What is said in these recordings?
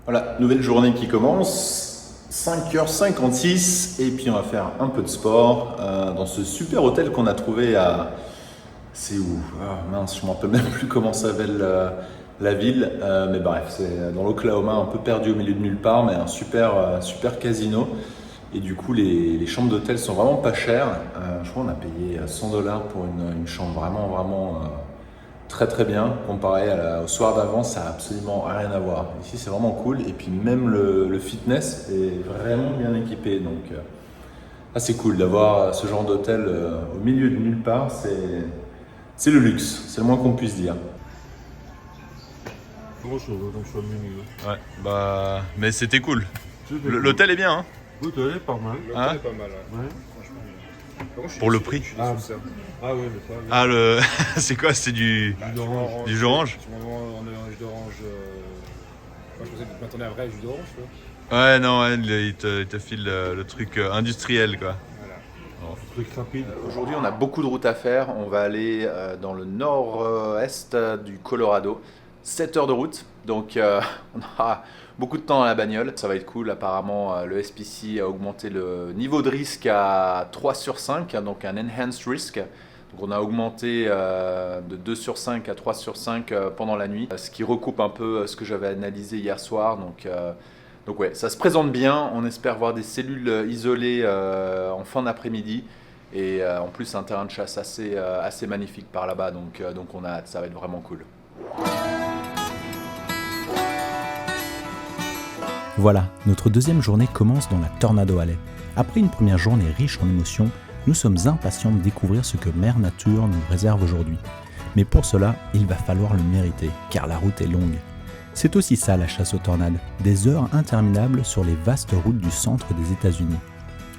Voilà, nouvelle journée qui commence, 5h56 et puis on va faire un peu de sport dans ce super hôtel qu'on a trouvé à... C'est où? Ah, mince, je ne me rappelle même plus comment s'appelle la ville, mais bref, c'est dans l'Oklahoma, un peu perdu au milieu de nulle part, mais un super casino. Et du coup, les chambres d'hôtel sont vraiment pas chères. Je crois qu'on a payé $100 pour une chambre vraiment très bien. Comparé au soir d'avant, ça n'a absolument rien à voir. Ici, c'est vraiment cool. Et puis même le fitness est vraiment bien équipé. Donc, c'est cool d'avoir ce genre d'hôtel au milieu de nulle part. C'est le luxe, c'est le moins qu'on puisse dire. Grand chose dans le choix de menu. Ouais, bah, mais c'était cool. L'hôtel est bien, hein? L'hôtel est pas mal. Hein? L'hôtel est pas mal. Ouais. Pour le prix. Ah, Ah, ah ouais, mais ça. Ah, c'est quoi? C'est du jus d'orange? Tu m'en demandes un jus d'orange. Moi, je pensais que tu m'attendais à un vrai jus d'orange, tu vois. Ouais, non, ouais, il te file le truc industriel, quoi. Voilà. Truc rapide. Aujourd'hui, on a beaucoup de routes à faire. On va aller dans le nord-est du Colorado. 7 heures de route, donc on aura beaucoup de temps dans la bagnole. Ça va être cool. Apparemment, le SPC a augmenté le niveau de risque à 3 sur 5, hein, donc un enhanced risk. Donc on a augmenté de 2 sur 5 à 3 sur 5 pendant la nuit, ce qui recoupe un peu ce que j'avais analysé hier soir. Donc ouais, ça se présente bien. On espère voir des cellules isolées en fin d'après-midi. Et en plus, c'est un terrain de chasse assez magnifique par là-bas. Donc on a hâte, ça va être vraiment cool. Voilà, notre deuxième journée commence dans la Tornado Alley. Après une première journée riche en émotions, nous sommes impatients de découvrir ce que Mère Nature nous réserve aujourd'hui. Mais pour cela, il va falloir le mériter, car la route est longue. C'est aussi ça la chasse aux tornades, des heures interminables sur les vastes routes du centre des États-Unis.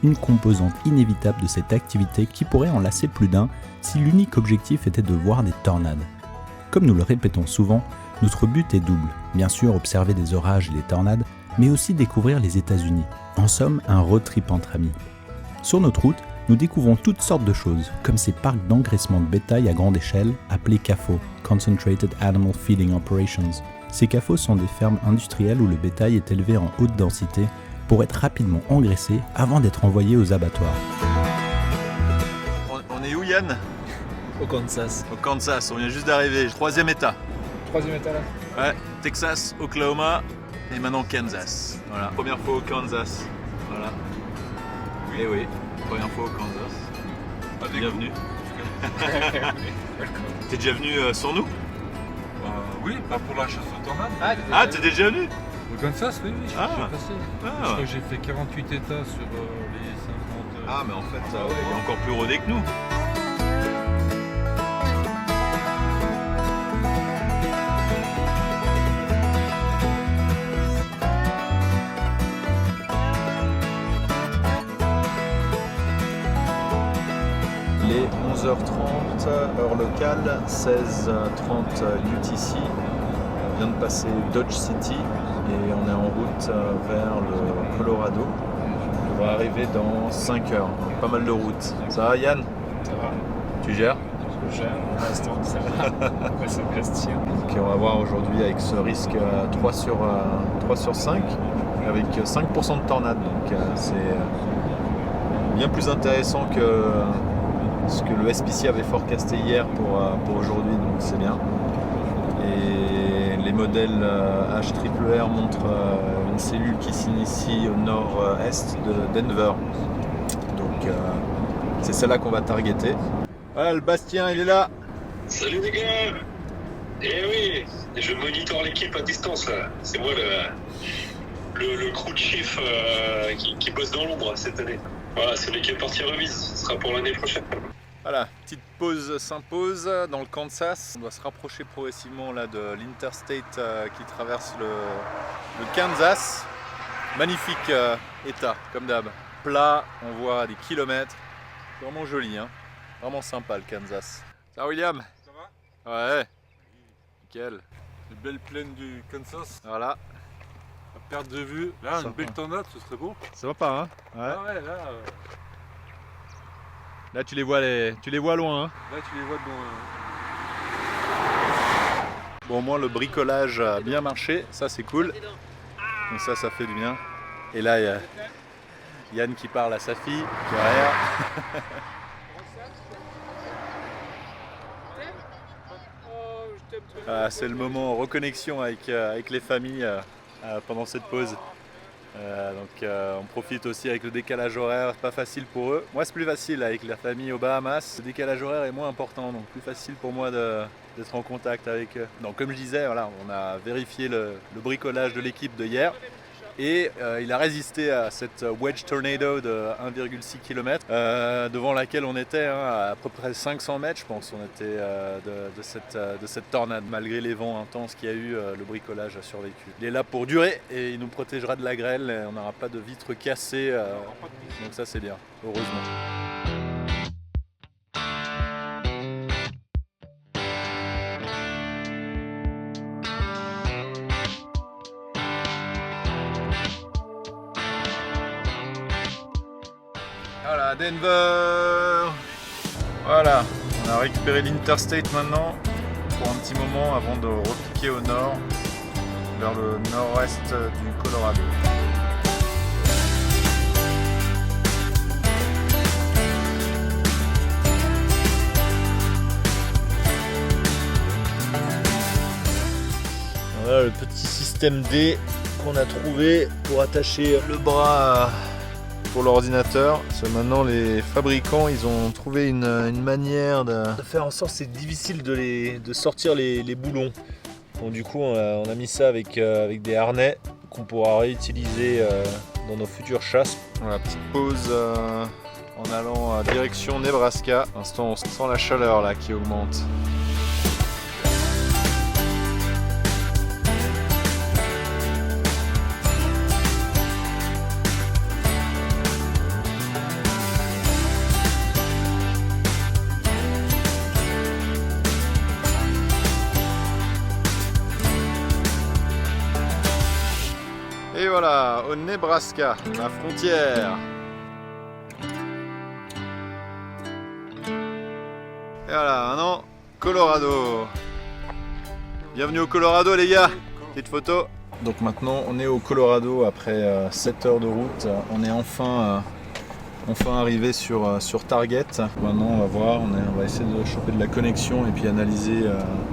Une composante inévitable de cette activité qui pourrait en lasser plus d'un si l'unique objectif était de voir des tornades. Comme nous le répétons souvent, notre but est double, bien sûr observer des orages et des tornades, mais aussi découvrir les États-Unis. En somme, un road trip entre amis. Sur notre route, nous découvrons toutes sortes de choses, comme ces parcs d'engraissement de bétail à grande échelle, appelés CAFO, Concentrated Animal Feeding Operations. Ces CAFO sont des fermes industrielles où le bétail est élevé en haute densité pour être rapidement engraissé avant d'être envoyé aux abattoirs. On est où, Yann? Au Kansas. Au Kansas, on vient juste d'arriver, 3e état. 3e état là. Ouais, Texas, Oklahoma et maintenant Kansas. Voilà, première fois au Kansas. Voilà. Et oui, première fois au Kansas. Bienvenue. T'es déjà venu sans nous? Oui, pas pour la chasse aux tornades. Ah, t'es déjà venu? Au Kansas, oui, je suis Ah. déjà passé. Je Ah, crois que j'ai fait 48 états sur les 50. mais en fait, il est encore plus rodé que nous. Il est 11h30, heure locale, 16h30 UTC. On vient de passer Dodge City et on est en route vers le Colorado. On va arriver dans 5 heures. Pas mal de route. Ça va, Yann? Ça va. Tu gères? Je gère pour l'instant, ça va. Ouais, ça va se tirer. Ok, on va voir aujourd'hui avec ce risque 3 sur 5 avec 5% de tornade. Donc c'est bien plus intéressant que ce que le SPC avait forecasté hier pour aujourd'hui, donc c'est bien. Et les modèles HRRR montrent une cellule qui s'initie au nord-est de Denver. Donc c'est celle-là qu'on va targeter. Voilà, le Bastien, il est là. Salut les gars. Eh oui, je monitore l'équipe à distance là. C'est moi le crew chief qui bosse dans l'ombre cette année. Voilà, celui qui est parti remise, ce sera pour l'année prochaine. Voilà, petite pause s'impose dans le Kansas. On doit se rapprocher progressivement là, de l'Interstate qui traverse le Kansas. Magnifique état, comme d'hab. Plat, on voit des kilomètres. C'est vraiment joli, hein. Vraiment sympa le Kansas. Ça va, William? Ça va? Ouais, nickel. Les belles plaines du Kansas, Voilà, à perte de vue. Là, Sympa. une belle tornade, ce serait beau. ça va pas, hein? Ouais. Ah ouais, là, Là, tu les vois loin, hein. là tu les vois de loin. Bon, au moins le bricolage a bien marché, ça c'est cool. Donc ça fait du bien. Et là, il y a Yann qui parle à sa fille derrière. C'est le moment reconnexion avec les familles pendant cette pause. On profite aussi avec le décalage horaire, pas facile pour eux. Moi c'est plus facile avec la famille aux Bahamas, le décalage horaire est moins important, donc plus facile pour moi d'être en contact avec eux. Donc comme je disais, voilà, on a vérifié le bricolage de l'équipe de hier et il a résisté à cette wedge tornado de 1,6 km devant laquelle on était à peu près 500 mètres, je pense. On était de cette tornade. Malgré les vents intenses qu'il y a eu, le bricolage a survécu. Il est là pour durer et il nous protégera de la grêle et on n'aura pas de vitres cassées. Donc ça c'est bien, heureusement. Voilà, Denver. Voilà, on a récupéré l'Interstate maintenant pour un petit moment avant de repiquer au nord, vers le nord-ouest du Colorado. Voilà le petit système D qu'on a trouvé pour attacher le bras pour l'ordinateur. Parce que maintenant les fabricants ils ont trouvé une manière de faire en sorte que c'est difficile de sortir les boulons. Donc du coup on a mis ça avec des harnais qu'on pourra réutiliser dans nos futures chasses. Voilà, petite pause en allant direction Nebraska. Pour l'instant on sent la chaleur là qui augmente. Et voilà, au Nebraska, la frontière. Et voilà, maintenant, Colorado. Bienvenue au Colorado les gars. Petite photo. Donc maintenant, on est au Colorado après 7 heures de route. On est enfin arrivé sur Target. Maintenant, on va voir, on va essayer de choper de la connexion et puis analyser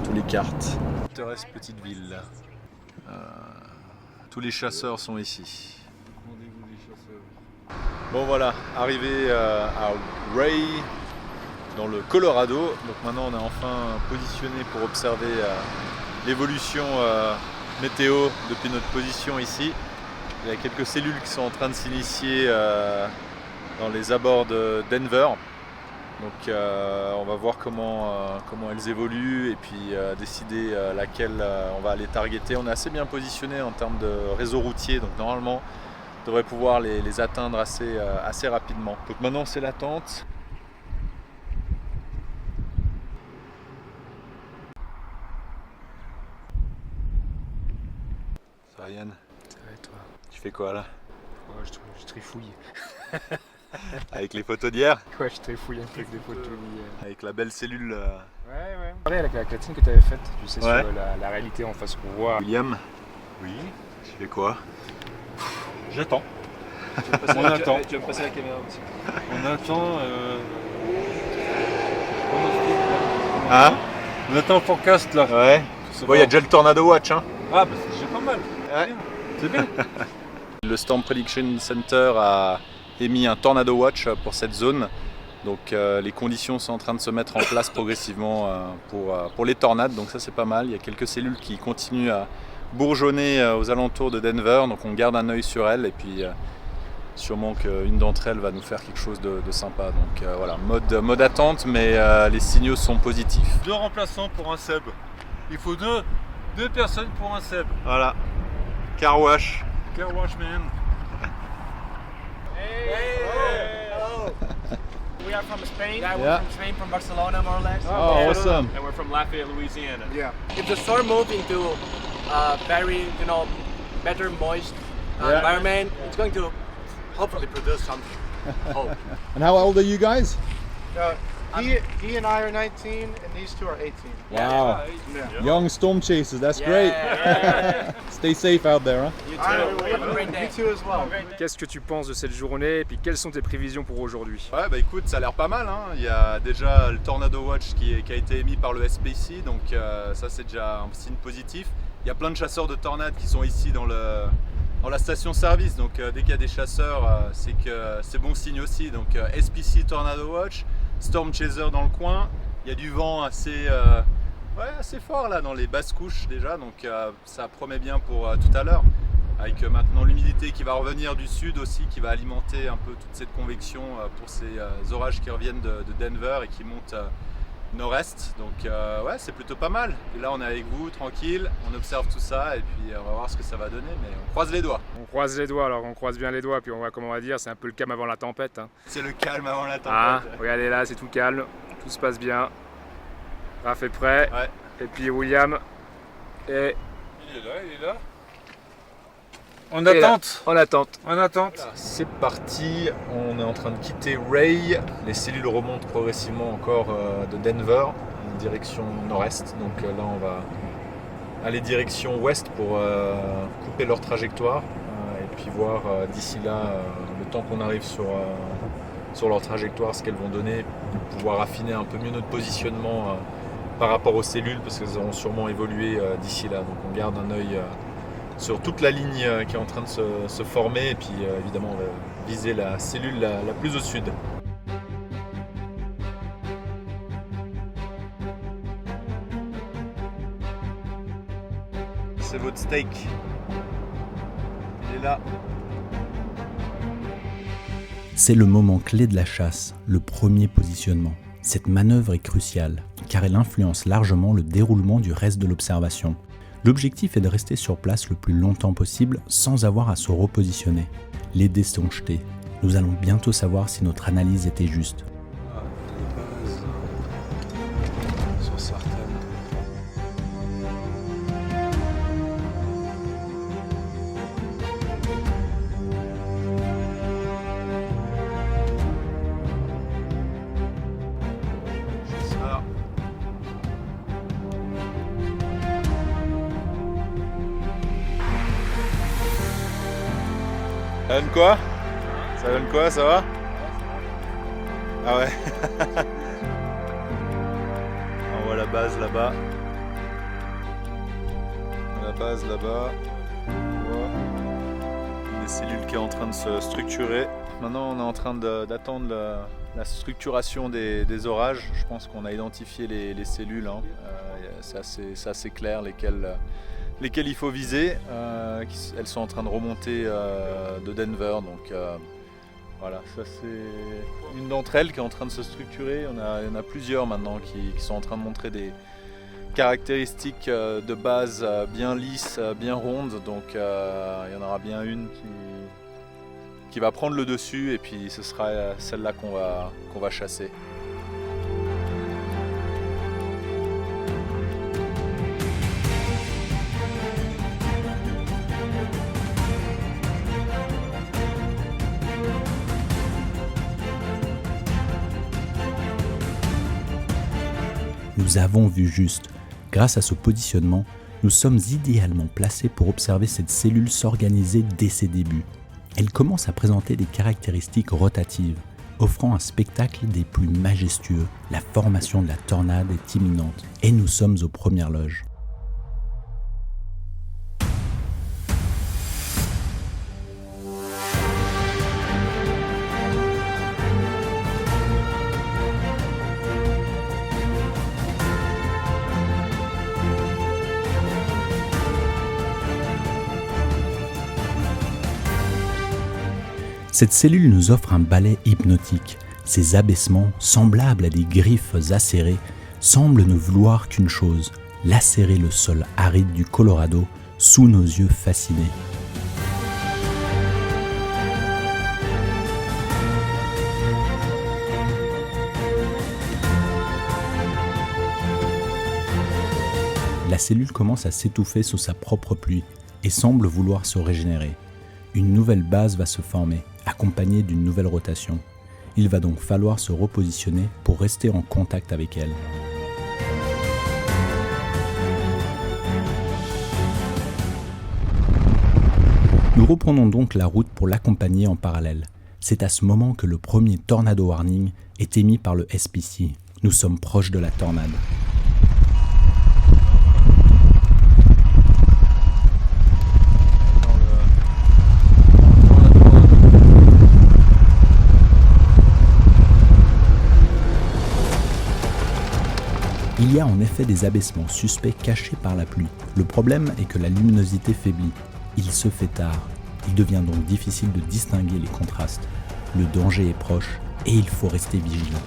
toutes les cartes. Pittoresque petite ville. Tous les chasseurs sont ici. Bon voilà, arrivé à Ray, dans le Colorado. Donc maintenant on est enfin positionné pour observer l'évolution météo depuis notre position ici. Il y a quelques cellules qui sont en train de s'initier dans les abords de Denver. Donc on va voir comment elles évoluent et puis décider laquelle on va aller targeter. On est assez bien positionné en termes de réseau routier, donc normalement on devrait pouvoir les atteindre assez rapidement. Donc maintenant c'est l'attente. Ça va Yann? Ça va et toi? Tu fais quoi là? Ouais, je trifouille. Avec les photos d'hier? Ouais, je trifouille avec des photos d'hier. Avec la belle cellule. Ouais. Pareil avec la platine que tu avais faite, tu sais, Ouais. sur la réalité en face qu'on voit. William? Oui? Tu fais quoi? J'attends. On attend. Tu vas me passer la caméra aussi. On attend. Hein? On attend le forecast là. Ouais. Bon, il y a déjà le Tornado Watch. Hein. Ah, bah c'est déjà pas mal. Ouais. C'est bien. Le Storm Prediction Center a émis un Tornado Watch pour cette zone. Donc les conditions sont en train de se mettre en place progressivement pour les tornades. Donc ça c'est pas mal. Il y a quelques cellules qui continuent à bourgeonner aux alentours de Denver. Donc on garde un œil sur elles et puis sûrement qu'une d'entre elles va nous faire quelque chose de sympa. Donc voilà, mode attente, mais les signaux sont positifs. 2 remplaçants pour un Seb. Il faut deux personnes pour un Seb. Voilà, car wash. Car wash man. We are from Spain. Yeah. We're from Spain, from Barcelona, more or less. Oh, awesome. And we're from Lafayette, Louisiana. Yeah. If the storm moves into a very, better moist Yeah. environment, it's going to hopefully produce something. Hope. And how old are you guys? He and I are 19, and these two are 18. Wow. Young storm chasers, that's great. Stay safe out there. Huh? You Have too. Have a great day. You too as well. Qu'est-ce que tu penses de cette journée et puis quelles sont tes prévisions pour aujourd'hui? Ouais, bah écoute, ça a l'air pas mal, hein. Il y a déjà le Tornado Watch qui a été émis par le SPC, donc ça c'est déjà un signe positif. Il y a plein de chasseurs de tornades qui sont ici dans la station-service, donc dès qu'il y a des chasseurs, c'est que c'est bon signe aussi. Donc SPC Tornado Watch, Storm Chaser dans le coin, il y a du vent assez fort là dans les basses couches déjà, donc ça promet bien pour tout à l'heure. Avec maintenant l'humidité qui va revenir du sud aussi, qui va alimenter un peu toute cette convection pour ces orages qui reviennent de Denver et qui montent nord-est. Donc ouais, c'est plutôt pas mal. Et là on est avec vous, tranquille, on observe tout ça et puis on va voir ce que ça va donner, mais on croise les doigts. On croise les doigts, alors on croise bien les doigts, puis on va, comment on va dire, c'est un peu le calme avant la tempête. Hein. C'est le calme avant la tempête. Ah, regardez là, c'est tout calme, tout se passe bien. Raph est prêt, Ouais. et puis William est Il est là. En Et là. attente. en attente. En attente. C'est parti, on est en train de quitter Ray. Les cellules remontent progressivement encore de Denver en direction nord-est. Donc là on va aller direction ouest pour couper leur trajectoire et puis voir d'ici là le temps qu'on arrive sur leur trajectoire, ce qu'elles vont donner, pour pouvoir affiner un peu mieux notre positionnement par rapport aux cellules parce qu'elles auront sûrement évolué d'ici là. Donc on garde un œil sur toute la ligne qui est en train de se former et puis évidemment on va viser la cellule la plus au sud. C'est votre steak. Il est là. C'est le moment clé de la chasse, le premier positionnement. Cette manœuvre est cruciale, car elle influence largement le déroulement du reste de l'observation. L'objectif est de rester sur place le plus longtemps possible sans avoir à se repositionner. Les dés sont jetés. Nous allons bientôt savoir si notre analyse était juste. Sur certaines. Ça. Ça donne quoi? Ça donne quoi, ça va? Ah ouais. On voit la base là-bas. La base là-bas. On voit des cellules qui est en train de se structurer. Maintenant on est en train d'attendre la structuration des orages. Je pense qu'on a identifié les cellules. Hein. C'est assez clair lesquelles il faut viser. Elles sont en train de remonter de Denver. Donc voilà, ça c'est une d'entre elles qui est en train de se structurer. Il y en a plusieurs maintenant qui sont en train de montrer des caractéristiques de base bien lisses, bien rondes. Donc il y en aura bien une qui va prendre le dessus et puis ce sera celle-là qu'on va chasser. Nous avons vu juste. Grâce à ce positionnement, nous sommes idéalement placés pour observer cette cellule s'organiser dès ses débuts. Elle commence à présenter des caractéristiques rotatives, offrant un spectacle des plus majestueux. La formation de la tornade est imminente et nous sommes aux premières loges. Cette cellule nous offre un balai hypnotique. Ces abaissements, semblables à des griffes acérées, semblent ne vouloir qu'une chose, lacérer le sol aride du Colorado sous nos yeux fascinés. La cellule commence à s'étouffer sous sa propre pluie et semble vouloir se régénérer. Une nouvelle base va se former, accompagnée d'une nouvelle rotation. Il va donc falloir se repositionner pour rester en contact avec elle. Nous reprenons donc la route pour l'accompagner en parallèle. C'est à ce moment que le premier tornado warning est émis par le SPC. Nous sommes proches de la tornade. Il y a en effet des abaissements suspects cachés par la pluie. Le problème est que la luminosité faiblit. Il se fait tard. Il devient donc difficile de distinguer les contrastes. Le danger est proche et il faut rester vigilant.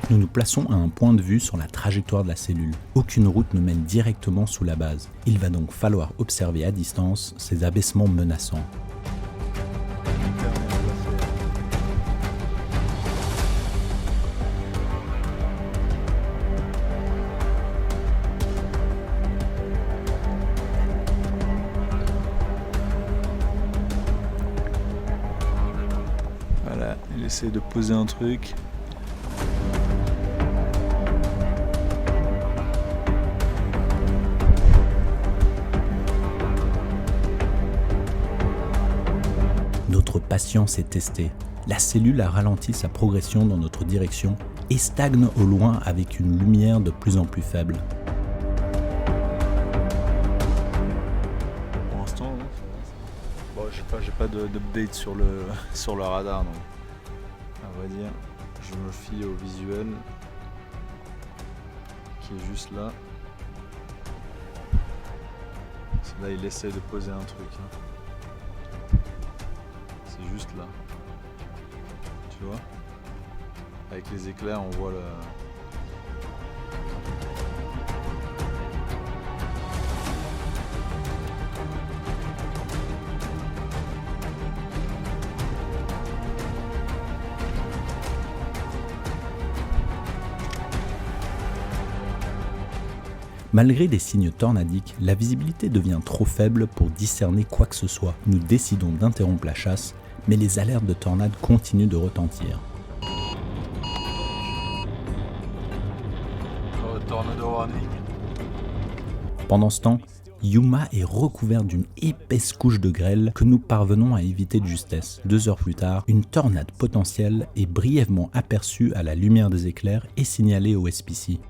Nous nous plaçons à un point de vue sur la trajectoire de la cellule. Aucune route ne mène directement sous la base. Il va donc falloir observer à distance ces abaissements menaçants. Voilà, il essaie de poser un truc. Notre patience est testée. La cellule a ralenti sa progression dans notre direction et stagne au loin avec une lumière de plus en plus faible. Pour l'instant, bon, j'ai pas d'update sur le radar, donc à vrai dire, je me fie au visuel qui est juste là. Là, il essaie de poser un truc. C'est juste là. Tu vois? Avec les éclairs, on voit le... Malgré des signes tornadiques, la visibilité devient trop faible pour discerner quoi que ce soit. Nous décidons d'interrompre la chasse, mais les alertes de tornade continuent de retentir. Pendant ce temps, Yuma est recouvert d'une épaisse couche de grêle que nous parvenons à éviter de justesse. 2 heures plus tard, une tornade potentielle est brièvement aperçue à la lumière des éclairs et signalée au SPC.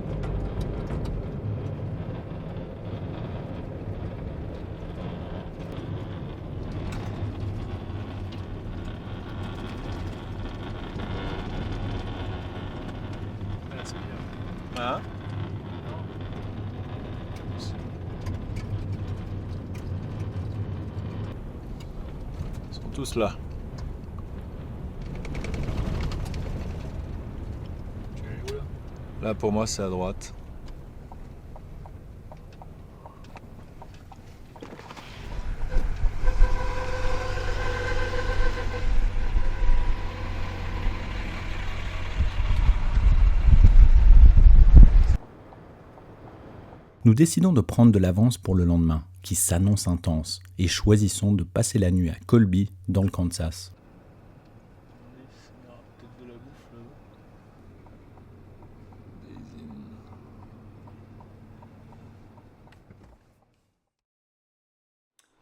Hein? Ils sont tous là. Là pour moi c'est à droite. Nous décidons de prendre de l'avance pour le lendemain, qui s'annonce intense, et choisissons de passer la nuit à Colby, dans le Kansas.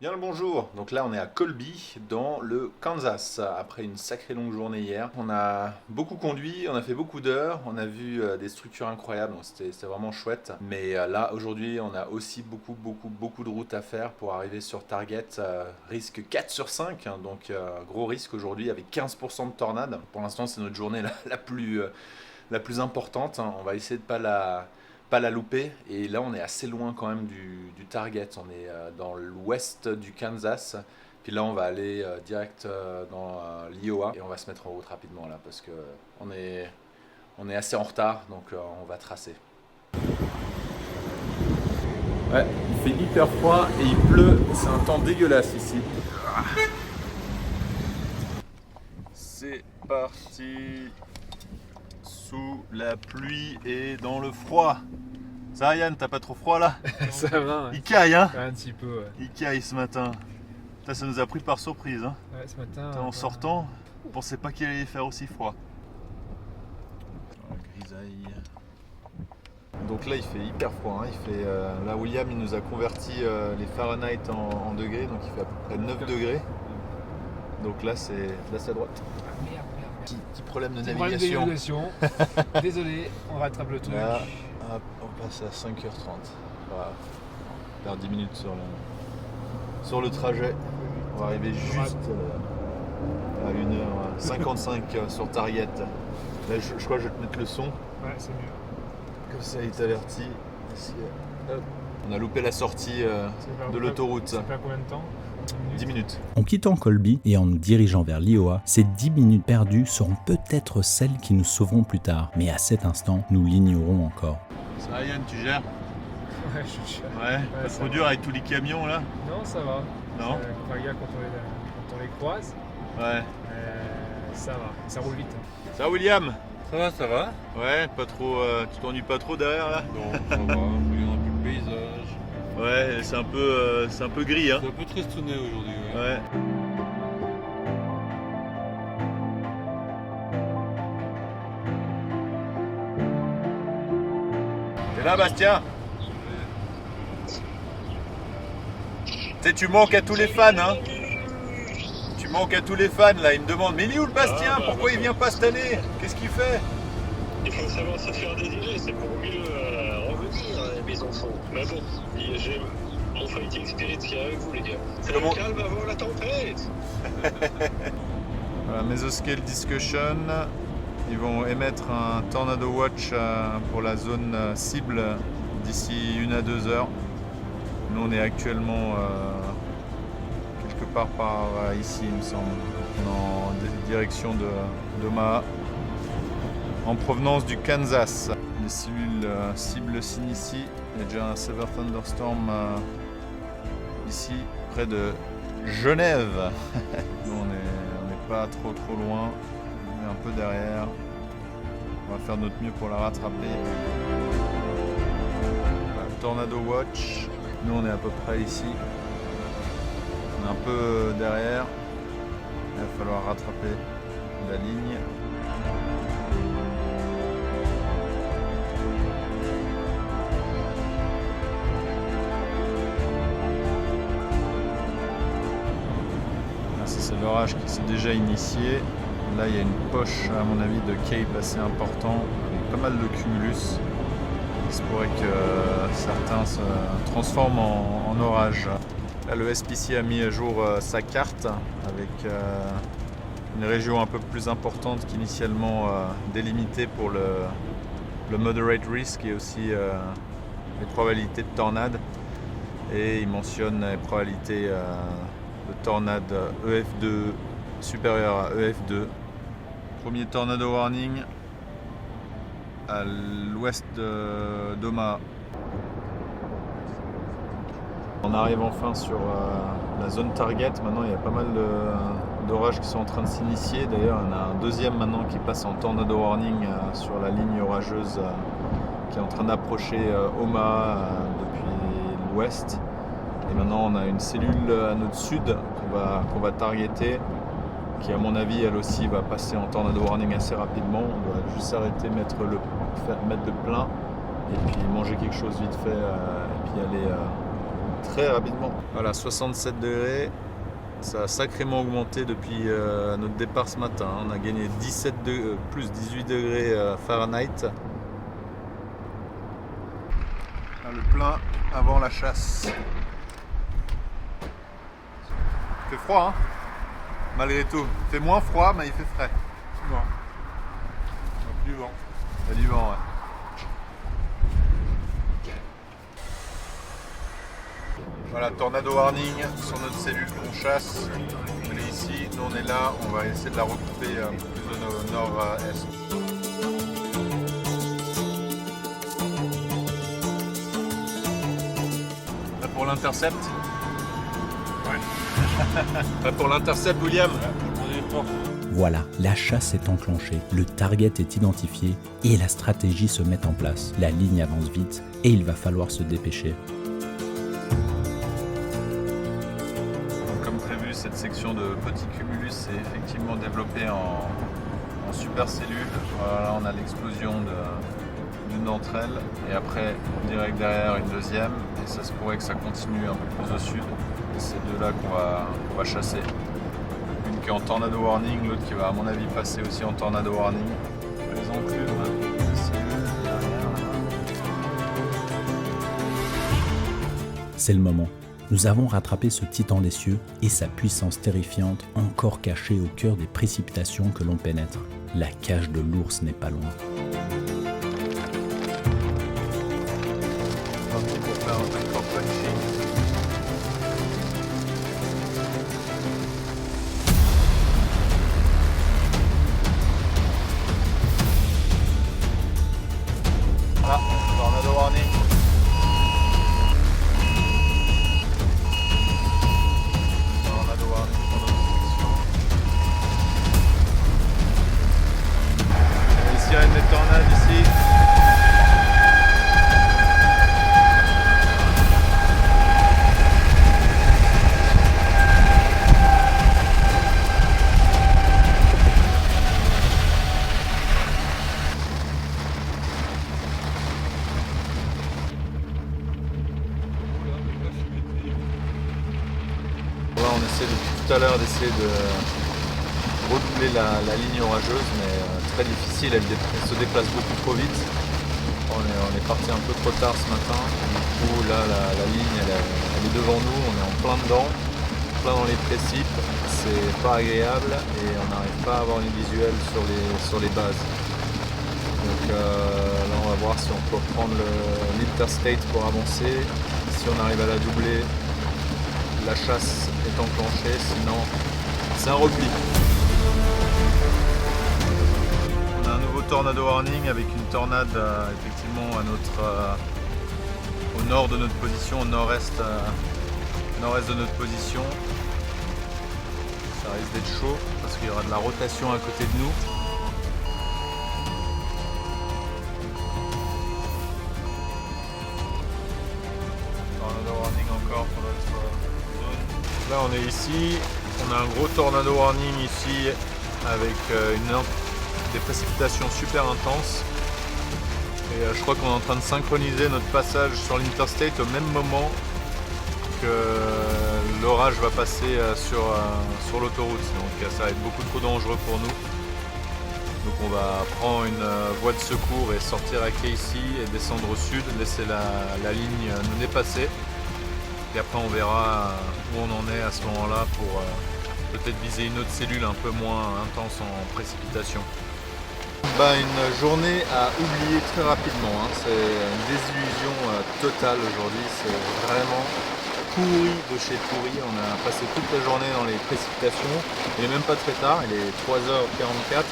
Bien le bonjour, donc là on est à Colby dans le Kansas, après une sacrée longue journée hier. On a beaucoup conduit, on a fait beaucoup d'heures, on a vu des structures incroyables, donc c'était vraiment chouette. Mais là aujourd'hui on a aussi beaucoup de routes à faire pour arriver sur Target, risque 4 sur 5, hein, donc gros risque aujourd'hui avec 15% de tornade. Pour l'instant c'est notre journée la plus importante, hein. On va essayer de pas la louper, et là on est assez loin quand même du target, on est dans l'ouest du Kansas, puis là on va aller direct dans l'Iowa et on va se mettre en route rapidement là parce que on est assez en retard, donc on va tracer. Ouais, il Il fait hyper froid et il pleut, c'est un temps dégueulasse ici. C'est parti sous la pluie et dans le froid. Ça va Yann, t'as pas trop froid là? Ça va, ouais. Il caille hein? Un petit peu, ouais. Il caille ce matin. Ça nous a pris par surprise hein. Ouais, ce matin. En sortant, on pensait pas qu'il allait faire aussi froid. Grisaille. Donc là il fait hyper froid, hein. Il fait, là William il nous a converti les Fahrenheit en degrés, donc il fait à peu près 9 degrés. Donc là c'est à droite. Merde. Petit problème de Petit problème de navigation. Désolé, on rattrape le truc. Là, hop, on passe à 5h30. Voilà. On perd 10 minutes sur le trajet. On va arriver juste à 1h55 sur Target. Là je crois que je vais te mettre le son. Ouais, c'est mieux. Comme ça il t'avertit. On a loupé la sortie de l'autoroute. Ça fait combien de temps? 10 minutes. En quittant Colby et en nous dirigeant vers l'Iowa, ces 10 minutes perdues seront peut-être celles qui nous sauveront plus tard. Mais à cet instant, nous l'ignorons encore. Ça va Yann, tu gères? Ouais, je gère. Ouais, pas trop dur avec tous les camions là? Non, ça va. Non? Quand on les croise, Ouais. ça va. Ça roule vite. Ça va William? Ça va. Ouais, pas trop. Tu t'ennuies pas trop derrière là? Non, ça va. Regarde un peu le paysage. Ouais, c'est un peu gris hein. C'est un peu tristouné aujourd'hui. Ouais. T'es là Bastien? Tu sais, tu manques à tous les fans hein. Tu manques à tous les fans là, ils me demandent mais il est où le Bastien? Pourquoi il vient pas cette année? Qu'est-ce qu'il fait? Il faut savoir se faire des idées, c'est pour mieux revenir, mes enfants. Mais bon, j'ai mon fighting spirit qui est avec vous, les gars. C'est le calme avant la tempête. Voilà, Mesoscale Discussion. Ils vont émettre un Tornado Watch pour la zone cible d'ici 1 à 2 heures. Nous, on est actuellement quelque part par ici, il me semble, en direction d'Omaha, en provenance du Kansas. Les cellules cibles s'initient. Il y a déjà un Severe Thunderstorm ici, près de Genève. Nous, on n'est pas trop loin, on est un peu derrière. On va faire notre mieux pour la rattraper. Voilà, Tornado Watch. Nous, on est à peu près ici. On est un peu derrière. Il va falloir rattraper la ligne. C'est l'orage qui s'est déjà initié. Là, il y a une poche, à mon avis, de cape assez important, avec pas mal de cumulus. Il se pourrait que certains se transforment en orage. Là, le SPC a mis à jour sa carte avec une région un peu plus importante qu'initialement délimitée pour le moderate risk et aussi les probabilités de tornade. Et il mentionne les probabilités de tornade EF2 supérieur à EF2. Premier tornado warning à l'ouest d'Omaha. On arrive enfin sur la zone target. Maintenant, il y a pas mal d'orages qui sont en train de s'initier. D'ailleurs, on a un deuxième maintenant qui passe en tornado warning sur la ligne orageuse qui est en train d'approcher Omaha depuis l'ouest. Et maintenant, on a une cellule à notre sud qu'on va targeter, qui à mon avis, elle aussi va passer en tornado warning assez rapidement. On doit juste s'arrêter, mettre le plein, et puis manger quelque chose vite fait, et puis aller très rapidement. Voilà, 67 degrés, ça a sacrément augmenté depuis notre départ ce matin. On a gagné 17 degrés, plus 18 degrés Fahrenheit. Là, le plein avant la chasse. Il fait froid, hein, malgré tout. Il fait moins froid, mais il fait frais. Non. Il y a du vent. Il y a du vent, ouais. Voilà, tornado warning sur notre cellule qu'on chasse. Elle est ici, nous on est là. On va essayer de la recouper plus au nord-est. l'intercept? Ouais. Prêt pour l'intercept, William? Voilà, la chasse est enclenchée, le target est identifié et la stratégie se met en place. La ligne avance vite et il va falloir se dépêcher. Comme prévu, cette section de petits cumulus est effectivement développée en supercellule. Voilà, on a l'explosion d'une d'entre elles et après direct derrière une deuxième et ça se pourrait que ça continue un peu plus au sud. C'est de là qu'on va chasser. Une qui est en tornado warning, l'autre qui va à mon avis passer aussi en tornado warning. Les enclumes, les cellules derrière là. C'est le moment. Nous avons rattrapé ce titan des cieux et sa puissance terrifiante encore cachée au cœur des précipitations que l'on pénètre. La cage de l'ours n'est pas loin. Parti pour faire un backdoor punching. Ah, tornado warning. Tornado warning pour notre section. Les sirènes des tornades ici. Là, on essaie depuis tout à l'heure d'essayer de redoubler la ligne orageuse, mais très difficile, elle se déplace beaucoup trop vite. On est parti un peu trop tard ce matin, du coup là la ligne elle est devant nous, on est en plein dedans, plein dans les précipes, c'est pas agréable et on n'arrive pas à avoir une visuelle sur les bases. Donc là on va voir si on peut reprendre l'interstate pour avancer, si on arrive à la doubler. La chasse est enclenchée, sinon c'est un repli. On a un nouveau tornado warning avec une tornade effectivement au nord de notre position, au nord-est de notre position. Ça risque d'être chaud parce qu'il y aura de la rotation à côté de nous. Tornado warning encore pour notre zone. Là on est ici, on a un gros tornado warning ici avec des précipitations super intenses. Et je crois qu'on est en train de synchroniser notre passage sur l'interstate au même moment que l'orage va passer sur l'autoroute. Donc ça va être beaucoup trop dangereux pour nous. Donc on va prendre une voie de secours et sortir à quai ici et descendre au sud, laisser la ligne nous dépasser. Et après on verra où on en est à ce moment-là pour peut-être viser une autre cellule un peu moins intense en précipitation. Une journée à oublier très rapidement, hein. C'est une désillusion totale aujourd'hui, c'est vraiment pourri de chez pourri. On a passé toute la journée dans les précipitations, il n'est même pas très tard, il est 3h44.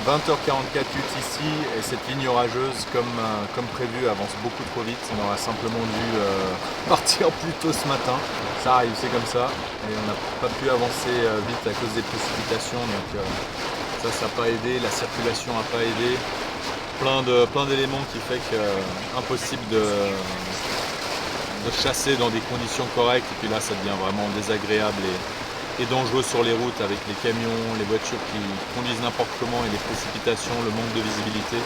20h44 ici et cette ligne orageuse comme prévu avance beaucoup trop vite. On aurait simplement dû partir plus tôt ce matin. Ça arrive, c'est comme ça. Et on n'a pas pu avancer vite à cause des précipitations. Donc ça n'a pas aidé, la circulation n'a pas aidé. Plein d'éléments qui fait que impossible de chasser dans des conditions correctes. Et puis là ça devient vraiment désagréable et dangereux sur les routes avec les camions, les voitures qui conduisent n'importe comment et les précipitations, le manque de visibilité.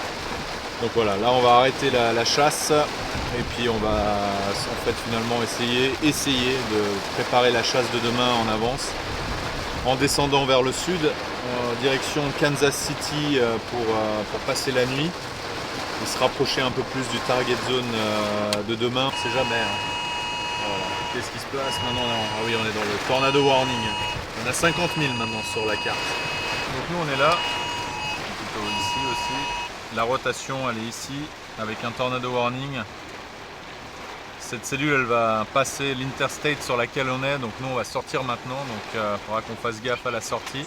Donc voilà, là on va arrêter la chasse et puis on va en fait finalement essayer de préparer la chasse de demain en avance en descendant vers le sud en direction Kansas City pour passer la nuit et se rapprocher un peu plus du target zone de demain. On sait jamais. Hein. Voilà. Qu'est-ce qui se passe maintenant? Ah oui, on est dans le tornado warning. On a 50 000 maintenant sur la carte. Donc nous on est là, plutôt ici aussi. La rotation elle est ici avec un tornado warning. Cette cellule elle va passer l'interstate sur laquelle on est, donc nous on va sortir maintenant. Donc il faudra qu'on fasse gaffe à la sortie,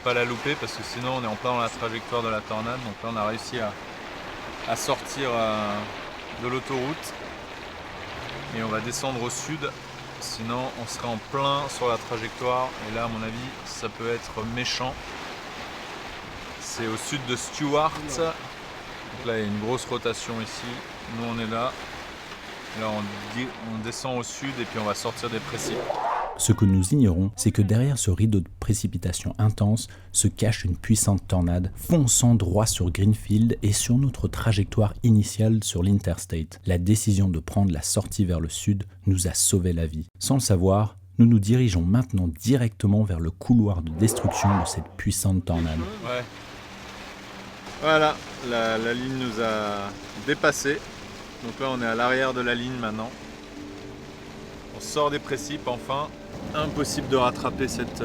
pas la louper parce que sinon on est en plein dans la trajectoire de la tornade. Donc là on a réussi à sortir de l'autoroute. et on va descendre au sud, sinon on serait en plein sur la trajectoire et là à mon avis ça peut être méchant. C'est au sud de Stewart, donc là il y a une grosse rotation ici, nous on est là, là on descend au sud et puis on va sortir des précipes. Ce que nous ignorons, c'est que derrière ce rideau de précipitations intenses se cache une puissante tornade fonçant droit sur Greenfield et sur notre trajectoire initiale sur l'Interstate. La décision de prendre la sortie vers le sud nous a sauvé la vie. Sans le savoir, nous nous dirigeons maintenant directement vers le couloir de destruction de cette puissante tornade. Ouais. Voilà, la ligne nous a dépassé. Donc là on est à l'arrière de la ligne maintenant. On sort des précipes enfin. Impossible de rattraper cette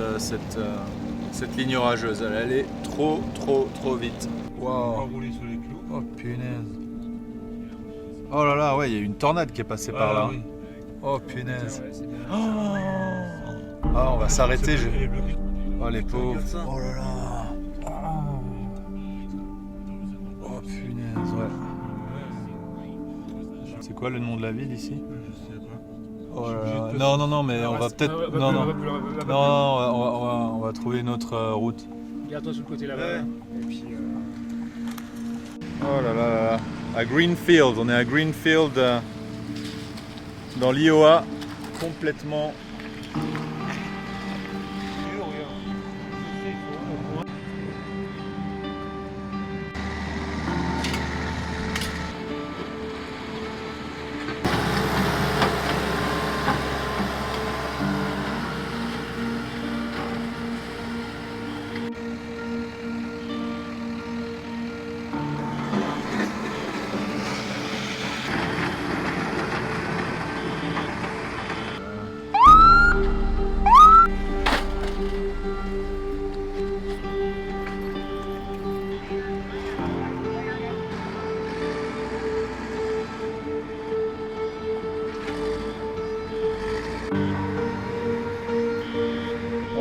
ligne orageuse. Elle allait trop vite. Wow. Oh punaise. Oh là là, ouais, il y a une tornade qui est passée par là. Oui. Oh punaise. Oh. Ah, on va s'arrêter. Oh les pauvres. Oh là là. Oh punaise, ouais. C'est quoi le nom de la ville ici? Oh non, mais on va peut-être. On va trouver une autre route. Garde-toi sur le côté là-bas. Ouais. Et puis. Oh là là. À Greenfield, on est à Greenfield dans l'Iowa, complètement.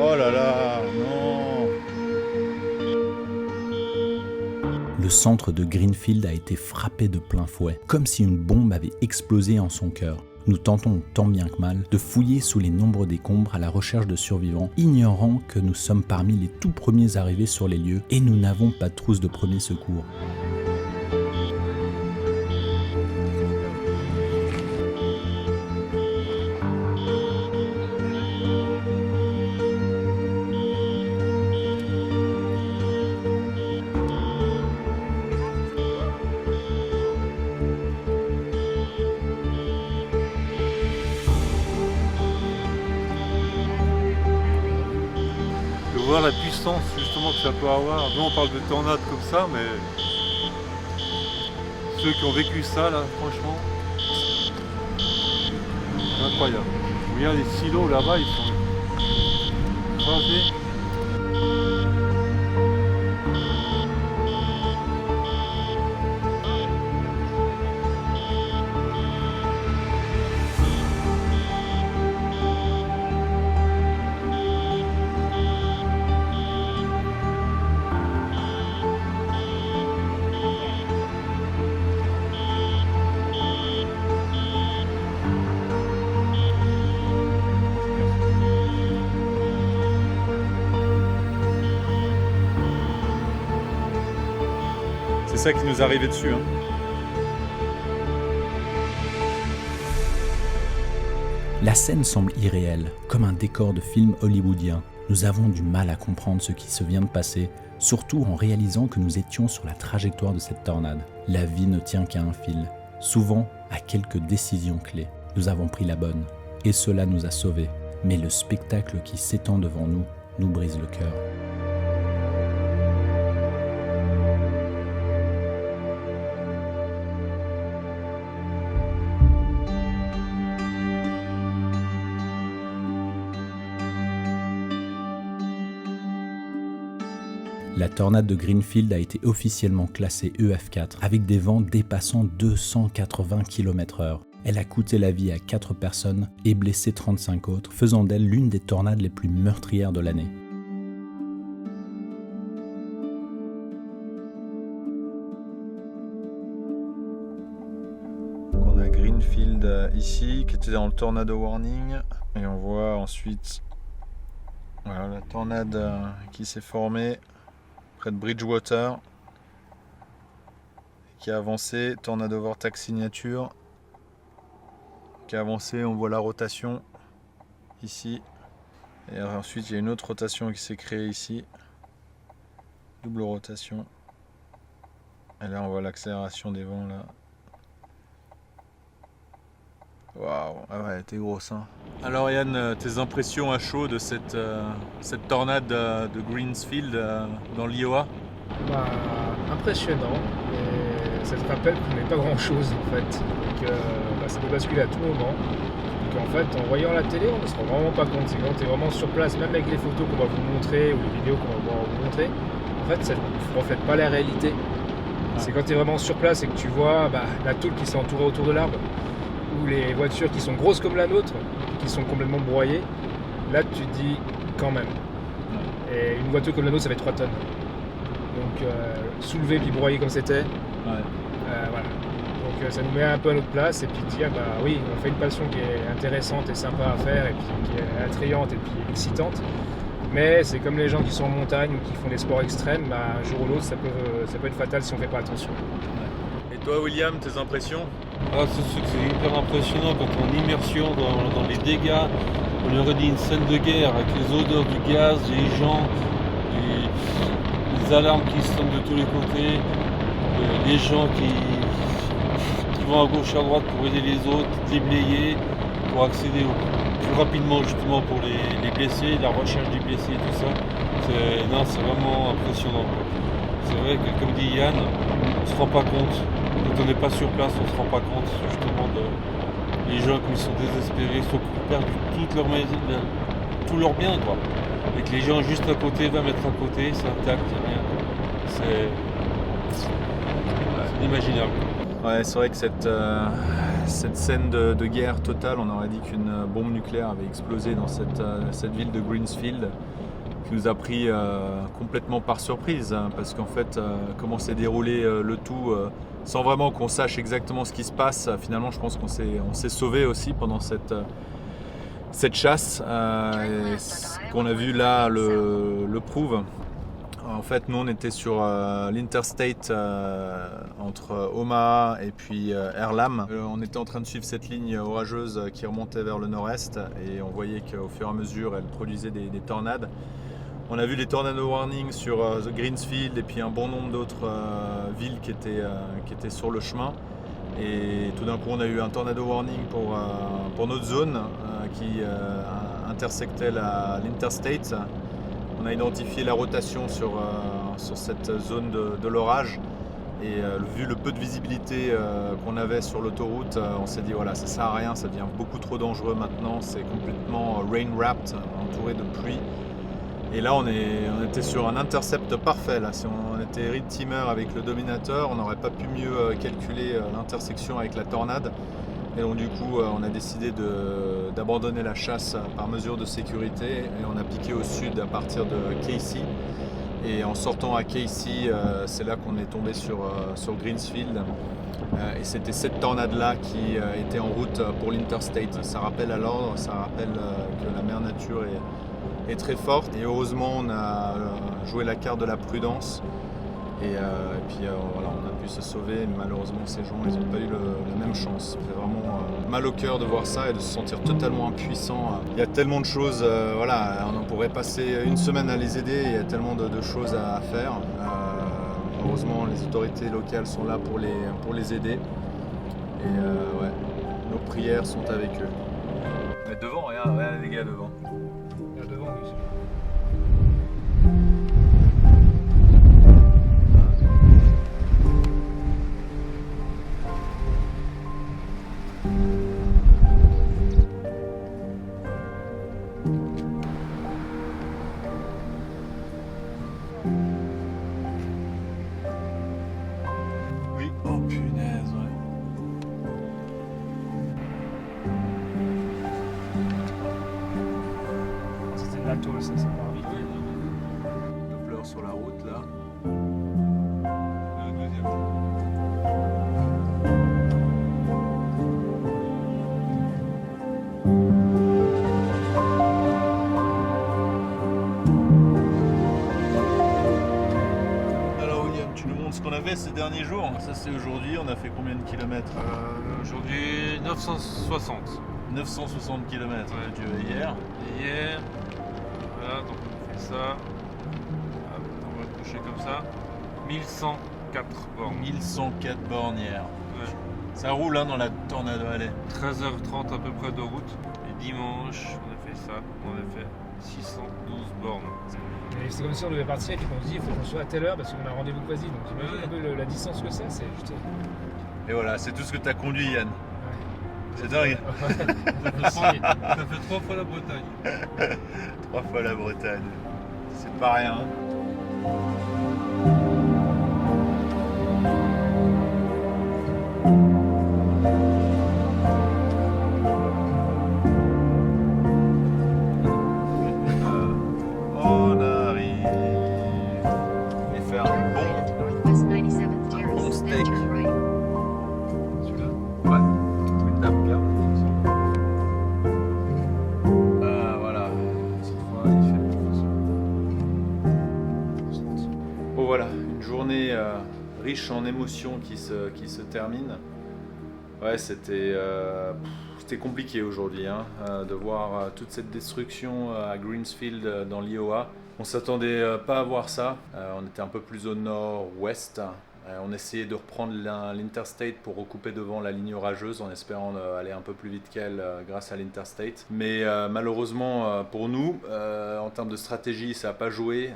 Oh là là, non. Le centre de Greenfield a été frappé de plein fouet, comme si une bombe avait explosé en son cœur. Nous tentons tant bien que mal de fouiller sous les nombreux décombres à la recherche de survivants, ignorant que nous sommes parmi les tout premiers arrivés sur les lieux et nous n'avons pas de trousse de premier secours. Voir la puissance justement que ça peut avoir. Nous on parle de tornades comme ça, mais ceux qui ont vécu ça là, franchement, c'est incroyable. Regarde les silos là-bas, ils sont croisés. C'est ça qui nous est arrivé dessus. Hein. La scène semble irréelle, comme un décor de film hollywoodien. Nous avons du mal à comprendre ce qui se vient de passer, surtout en réalisant que nous étions sur la trajectoire de cette tornade. La vie ne tient qu'à un fil, souvent à quelques décisions clés. Nous avons pris la bonne, et cela nous a sauvés. Mais le spectacle qui s'étend devant nous nous brise le cœur. La tornade de Greenfield a été officiellement classée EF4 avec des vents dépassant 280 km/h. Elle a coûté la vie à 4 personnes et blessé 35 autres, faisant d'elle l'une des tornades les plus meurtrières de l'année. On a Greenfield. Greenfield ici, qui était dans le tornado warning. Et on voit ensuite voilà, la tornade qui s'est formée près de Bridgewater, qui a avancé, tornado vortex signature, qui a avancé, on voit la rotation ici. Et ensuite il y a une autre rotation qui s'est créée ici, double rotation. Et là on voit l'accélération des vents là. Waouh, ah ouais, t'es grosse hein. Alors Yann, tes impressions à chaud de cette tornade de Greensfield dans l'Iowa? Impressionnant, et ça te rappelle qu'on n'est pas grand chose en fait, donc ça peut basculer à tout moment. Donc en fait, en voyant la télé, on ne se rend vraiment pas compte. C'est quand tu es vraiment sur place, même avec les photos qu'on va vous montrer ou les vidéos qu'on va vous montrer, en fait ça ne reflète pas la réalité. C'est quand tu es vraiment sur place et que tu vois la tôle qui s'est entourée autour de l'arbre, ou les voitures qui sont grosses comme la nôtre, qui sont complètement broyées, là tu te dis quand même. Et une voiture comme la nôtre ça fait 3 tonnes. Donc soulever puis broyer comme c'était, voilà. Donc ça nous met un peu à notre place et puis dire oui, on fait une passion qui est intéressante et sympa à faire et puis qui est attrayante et puis excitante. Mais c'est comme les gens qui sont en montagne ou qui font des sports extrêmes, un jour ou l'autre ça peut être fatal si on ne fait pas attention. Et toi William, tes impressions? C'est sûr que c'est hyper impressionnant quand on est en immersion dans les dégâts. On aurait dit une scène de guerre avec les odeurs du gaz, les gens, les alarmes qui sonnent de tous les côtés, les gens qui vont à gauche à droite pour aider les autres, déblayer, pour accéder plus rapidement justement pour les blessés, la recherche des blessés et tout ça. C'est vraiment impressionnant. C'est vrai que comme dit Yann, on ne se rend pas compte. Quand on n'est pas sur place, on ne se rend pas compte justement les gens qui sont désespérés, qui perdent tout leur bien quoi. Avec les gens juste à côté, 20 mètres à côté, c'est intact, il n'y a rien. C'est inimaginable. Ouais, c'est vrai que cette scène de guerre totale, on aurait dit qu'une bombe nucléaire avait explosé dans cette ville de Greensfield, qui nous a pris complètement par surprise, hein, parce qu'en fait, comment s'est déroulé le tout, sans vraiment qu'on sache exactement ce qui se passe, finalement je pense qu'on s'est sauvé aussi pendant cette chasse, et ce qu'on a vu là le prouve. En fait, nous on était sur l'interstate entre Omaha et puis Erlam. On était en train de suivre cette ligne orageuse qui remontait vers le nord-est et on voyait qu'au fur et à mesure elle produisait des tornades. On a vu les tornado warnings sur The Greensfield et puis un bon nombre d'autres villes qui étaient sur le chemin. Et tout d'un coup on a eu un tornado warning pour notre zone qui intersectait l'interstate. On a identifié la rotation sur cette zone de l'orage et vu le peu de visibilité qu'on avait sur l'autoroute, on s'est dit voilà, ça sert à rien, ça devient beaucoup trop dangereux maintenant, c'est complètement rain-wrapped, entouré de pluie. Et là on était sur un intercept parfait. Là. Si on était Reed Timmer avec le Dominator, on n'aurait pas pu mieux calculer l'intersection avec la tornade. Et donc du coup on a décidé d'abandonner la chasse par mesure de sécurité et on a piqué au sud à partir de Casey. Et en sortant à Casey, c'est là qu'on est tombé sur Greensfield. Et c'était cette tornade-là qui était en route pour l'Interstate. Ça rappelle à l'ordre, ça rappelle que la mère nature est très forte. Et heureusement on a joué la carte de la prudence. Et puis voilà, on a pu se sauver, mais malheureusement ces gens ils n'ont pas eu la même chance. C'est vraiment mal au cœur de voir ça et de se sentir totalement impuissant. Il y a tellement de choses, voilà, on pourrait passer une semaine à les aider, il y a tellement de choses à faire. Heureusement les autorités locales sont là pour les aider. Et ouais, nos prières sont avec eux. Mais devant, regarde les gars devant. Là devant, oui. Oui, oh punaise, ouais. C'était de la tôle, ça part vite. Doppler sur la route là. Le deuxième. fait ces derniers jours? Ça c'est aujourd'hui, on a fait combien de kilomètres? Aujourd'hui 960. 960 km, Ouais. tu vois, hier. Et hier, voilà, donc on fait ça. Hop, on va coucher comme ça. 1104 bornes. 1104 bornes hier. Ouais. Ça roule hein, dans la Tornado Alley. 13h30 à peu près de route. Et dimanche, on a fait ça. On a fait 612 bornes. Et c'est comme si on devait partir et puis qu'on se dit il faut qu'on soit à telle heure parce qu'on a un rendez-vous quasi. Donc t'imagines un peu la distance que c'est juste. Et voilà, c'est tout ce que tu as conduit Yann. Ouais. C'est dingue. Ça fait 3 fois la Bretagne. 3 fois la Bretagne. C'est pas rien. On arrive. Et faire un bon steak. Celui-là. Ouais. Une dame bien. Voilà. Cette fois, il fait bon, voilà, une journée riche en émotions qui se termine. Ouais, c'était compliqué aujourd'hui hein, de voir toute cette destruction à Greensfield dans l'Iowa. On s'attendait pas à voir ça. On était un peu plus au nord-ouest. On essayait de reprendre l'Interstate pour recouper devant la ligne orageuse en espérant aller un peu plus vite qu'elle grâce à l'Interstate. Mais malheureusement pour nous, en termes de stratégie, ça n'a pas joué.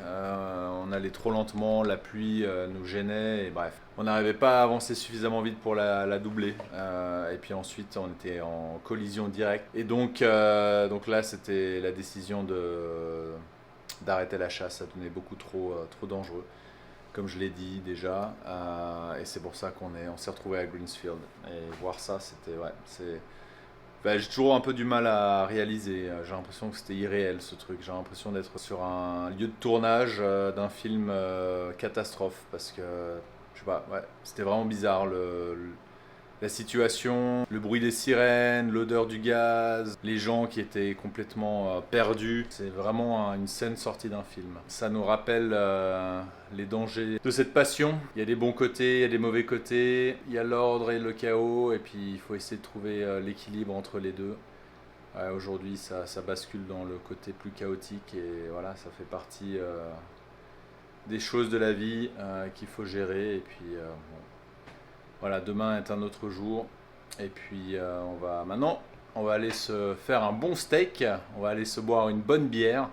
On allait trop lentement, la pluie nous gênait et bref. On n'arrivait pas à avancer suffisamment vite pour la doubler. Et puis ensuite, on était en collision directe. Et donc là, c'était la décision d'arrêter la chasse. Ça devenait beaucoup trop dangereux. Comme je l'ai dit déjà, et c'est pour ça qu'on s'est retrouvé à Greensfield. Et voir ça, c'était j'ai toujours un peu du mal à réaliser. J'ai l'impression que c'était irréel ce truc. J'ai l'impression d'être sur un lieu de tournage d'un film catastrophe parce que je sais pas, c'était vraiment bizarre la situation, le bruit des sirènes, l'odeur du gaz, les gens qui étaient complètement perdus. C'est vraiment une scène sortie d'un film. Ça nous rappelle les dangers de cette passion. Il y a des bons côtés, il y a des mauvais côtés, il y a l'ordre et le chaos, et puis il faut essayer de trouver l'équilibre entre les deux. Aujourd'hui, ça bascule dans le côté plus chaotique, et voilà, ça fait partie des choses de la vie qu'il faut gérer, et puis voilà, demain est un autre jour. Et puis on va aller se faire un bon steak. On va aller se boire une bonne bière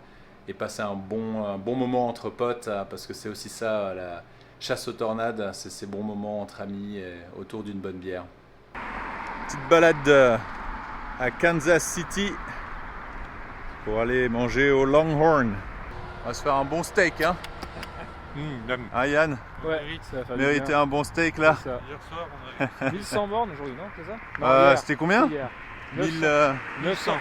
et passer un bon moment entre potes. Parce que c'est aussi ça, la chasse aux tornades. C'est ces bons moments entre amis et autour d'une bonne bière. Petite balade à Kansas City pour aller manger au Longhorn. On va se faire un bon steak, hein. Ah Yann, Ouais, ça va faire du mériter bien. un bon steak là. C'est ça. Hier soir, on avait 1100 bornes aujourd'hui, non? C'est ça? Non, hier. C'était combien? Hier. 900.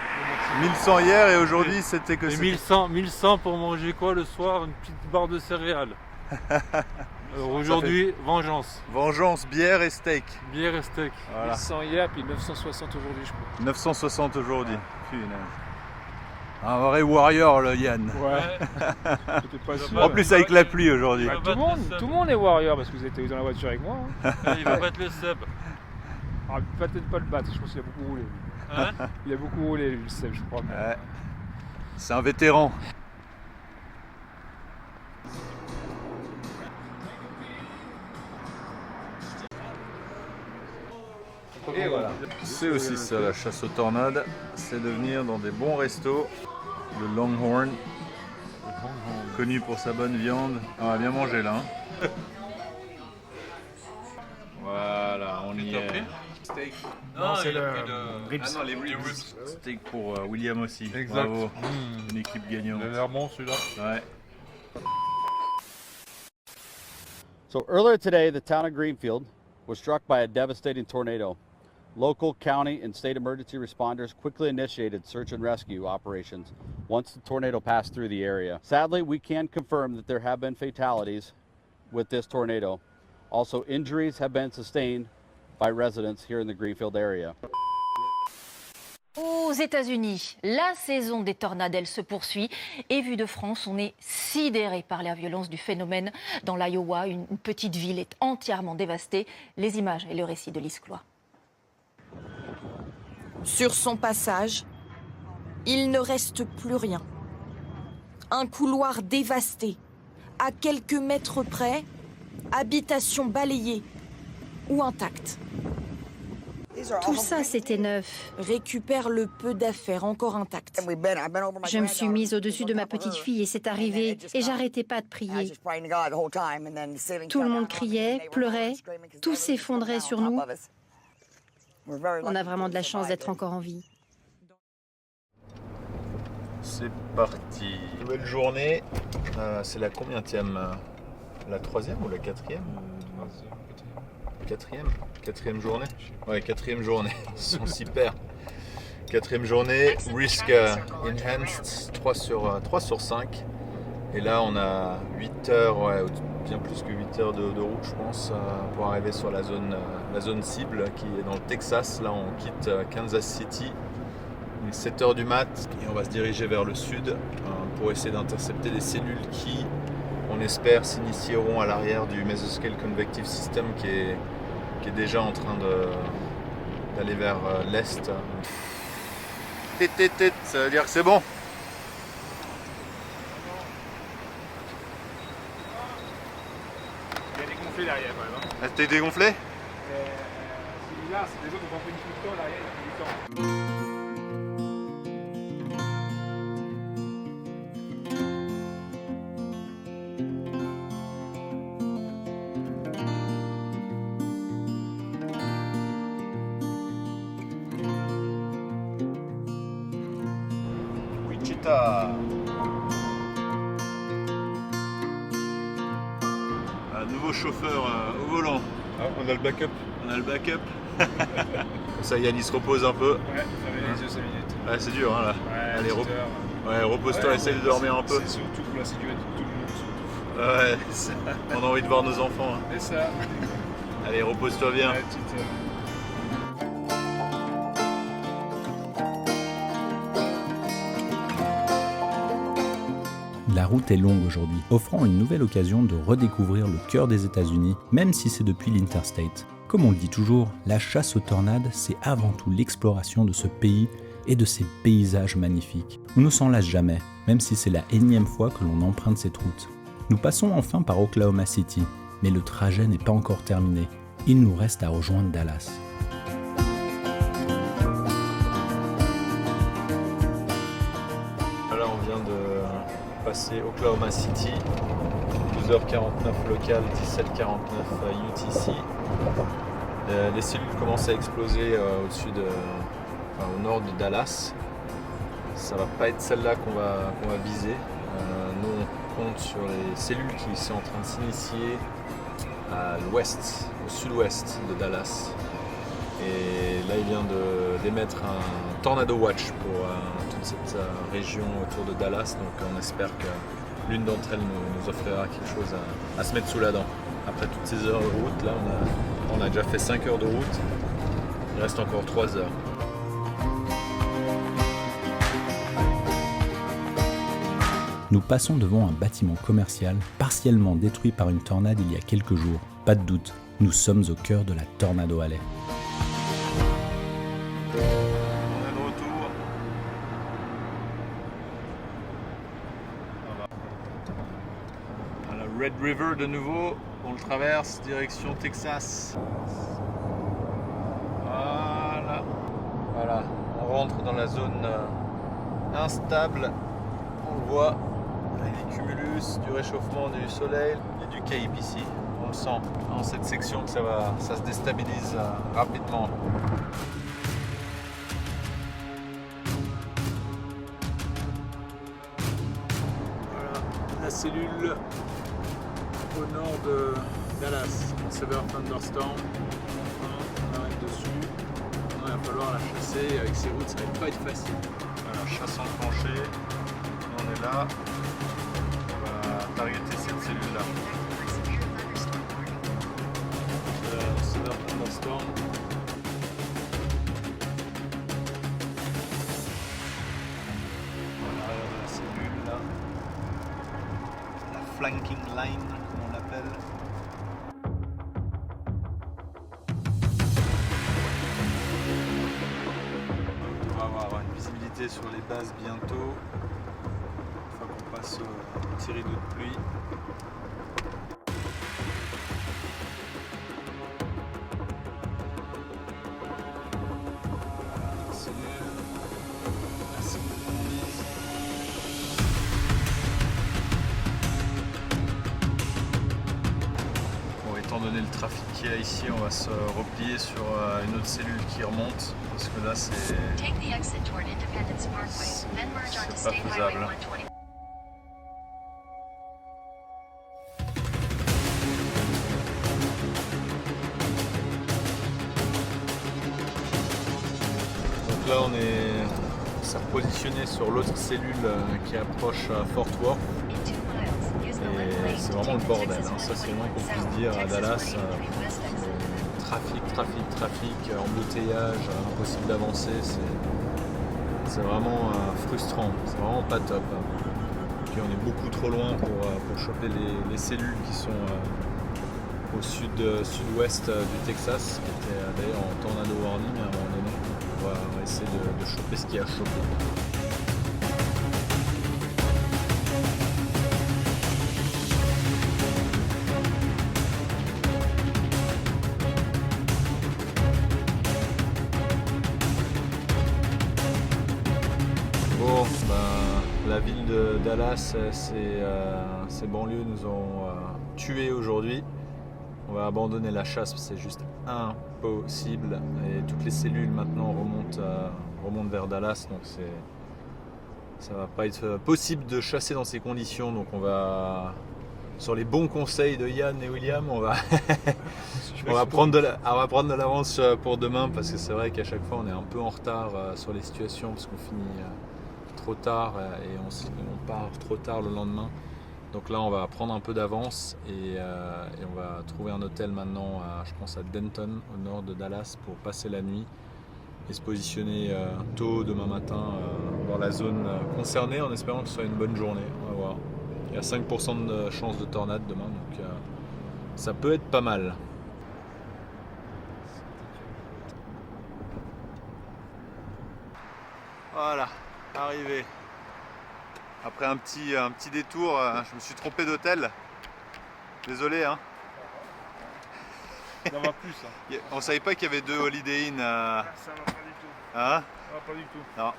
1100 hier et aujourd'hui c'était que Et 1100 pour manger quoi le soir? Une petite barre de céréales. Alors aujourd'hui, vengeance. Vengeance, bière et steak. Bière et steak. Voilà. 1100 hier, puis 960 aujourd'hui, je crois. 960 aujourd'hui. Punaise. Un vrai warrior le Yann. Ouais. J'étais pas sûr. En plus avec la pluie aujourd'hui. Bah, tout le monde est warrior parce que vous étiez dans la voiture avec moi. Hein. Il va battre le sub. Ah, peut-être pas le battre, je pense qu'il a beaucoup roulé. Hein? Il a beaucoup roulé, lui, le Seb, je crois. Ouais. C'est un vétéran. Et voilà. C'est aussi ça la chasse aux tornades, c'est de venir dans des bons restos. Le Longhorn, connu pour sa bonne viande. On va bien manger là. Hein. Voilà, on y est. Steak. Non, c'est le ribs. Ah non, les ribs. Steak pour William aussi. Exact. Bravo. Une équipe gagnante. Il a l'air bon celui-là. Ouais. So earlier today, the town of Greenfield was struck by a devastating tornado. Local, county, and state emergency responders quickly initiated search and rescue operations once the tornado passed through the area. Sadly, we can confirm that there have been fatalities with this tornado. Also, injuries have been sustained by residents here in the Greenfield area. Aux États-Unis, la saison des tornades, elle se poursuit. Et vu de France, on est sidéré par la violence du phénomène. Dans l'Iowa, une petite ville est entièrement dévastée. Les images et le récit de Lise Cloy. Sur son passage, il ne reste plus rien. Un couloir dévasté. À quelques mètres près, habitation balayée ou intacte. Tout ça, c'était neuf. Récupère le peu d'affaires encore intactes. Je me suis mise au-dessus de ma petite fille et c'est arrivé, et j'arrêtais pas de prier. Tout le monde criait, pleurait, tout s'effondrait sur nous. On a vraiment de la chance d'être encore en vie. C'est parti. Nouvelle journée. C'est la combienième? La 3e ou la 4e? Quatrième journée. Ouais, 4e journée. Ils sont super. 4e journée. Risk enhanced 3 sur 5. Et là, on a 8 heures, ouais, bien plus que 8 heures de route, je pense, pour arriver sur la zone cible qui est dans le Texas. Là, on quitte Kansas City. Il est 7 heures du mat et on va se diriger vers le sud pour essayer d'intercepter des cellules qui, on espère, s'initieront à l'arrière du Mesoscale Convective System qui est déjà en train d'aller vers l'est. Ça veut dire que c'est bon. Il y a dégonflé derrière quand même. Ah, t'es dégonflé? Celui-là, c'est des autres qui ont pris du temps derrière, il a pris du temps. Un nouveau chauffeur au volant. Ah, on a le backup. Ça, Yannis se repose un peu. Ouais, fermez les yeux 5 minutes. Ouais, c'est dur hein, là. Ouais, allez, repose-toi, essaye de dormir un peu. C'est surtout pour la sécurité de tout le monde. Ouais, on a envie de voir nos enfants. Hein. C'est ça. Allez, repose-toi bien. Ouais, La route est longue aujourd'hui, offrant une nouvelle occasion de redécouvrir le cœur des États-Unis, même si c'est depuis l'Interstate. Comme on le dit toujours, la chasse aux tornades, c'est avant tout l'exploration de ce pays et de ses paysages magnifiques. On ne s'en lasse jamais, même si c'est la énième fois que l'on emprunte cette route. Nous passons enfin par Oklahoma City, mais le trajet n'est pas encore terminé. Il nous reste à rejoindre Dallas. Là, on vient de passer Oklahoma City, 12h49 local, 17h49 UTC. Les cellules commencent à exploser au nord de Dallas. Ça va pas être celle-là qu'on va viser. Nous, on compte sur les cellules qui sont en train de s'initier à l'ouest, au sud-ouest de Dallas. Et là, il vient d'émettre un Tornado Watch pour toute cette région autour de Dallas. Donc on espère que l'une d'entre elles nous offrira quelque chose à se mettre sous la dent. Après toutes ces heures de route, là on a déjà fait 5 heures de route. Il reste encore 3 heures. Nous passons devant un bâtiment commercial partiellement détruit par une tornade il y a quelques jours. Pas de doute, nous sommes au cœur de la Tornado Alley. Red River de nouveau, on le traverse, direction Texas. Voilà, on rentre dans la zone instable. On le voit, avec les cumulus, du réchauffement du soleil et du cape ici. On le sent dans cette section que ça se déstabilise rapidement. Voilà, la cellule au nord de Dallas, en Severe Thunderstorm. On arrive dessus, il va falloir la chasser. Avec ces routes, ça va pas être facile. Voilà, chasse enclenchée, on est là, on va targeter cette cellule-là. Severe Thunderstorm. flanking line, comme on l'appelle. On va avoir une visibilité sur les bases bientôt, une fois qu'on passe au petit rideau de pluie. Étant donné le trafic qu'il y a ici, on va se replier sur une autre cellule qui remonte parce que là c'est pas faisable. Donc là on s'est repositionné sur l'autre cellule qui approche Fort Worth. Et c'est vraiment le bordel, hein. Ça c'est le moins qu'on puisse dire à Dallas. Trafic, embouteillage, impossible d'avancer, c'est vraiment frustrant, c'est vraiment pas top. Puis on est beaucoup trop loin pour choper les cellules qui sont au sud-ouest du Texas, qui était d'ailleurs en tornado warning à un moment donné. On va essayer de choper ce qui a chopé. La ville de Dallas, ces banlieues nous ont tués aujourd'hui. On va abandonner la chasse, c'est juste impossible. Et toutes les cellules maintenant remontent vers Dallas, donc ça va pas être possible de chasser dans ces conditions. Donc on va, sur les bons conseils de Yann et William, on va prendre de l'avance pour demain, parce que c'est vrai qu'à chaque fois on est un peu en retard sur les situations, parce qu'on finit trop tard et on part trop tard le lendemain. Donc là on va prendre un peu d'avance et on va trouver un hôtel maintenant je pense à Denton au nord de Dallas pour passer la nuit et se positionner tôt demain matin dans la zone concernée en espérant que ce soit une bonne journée. On va voir. Il y a 5% de chance de tornade demain, donc ça peut être pas mal. Voilà, arrivé. Après un petit détour, je me suis trompé d'hôtel. Désolé, hein. Ça va plus, hein. On savait pas qu'il y avait 2 Holiday Inn. Ça va pas du tout. Hein? Ça va pas du tout. Non.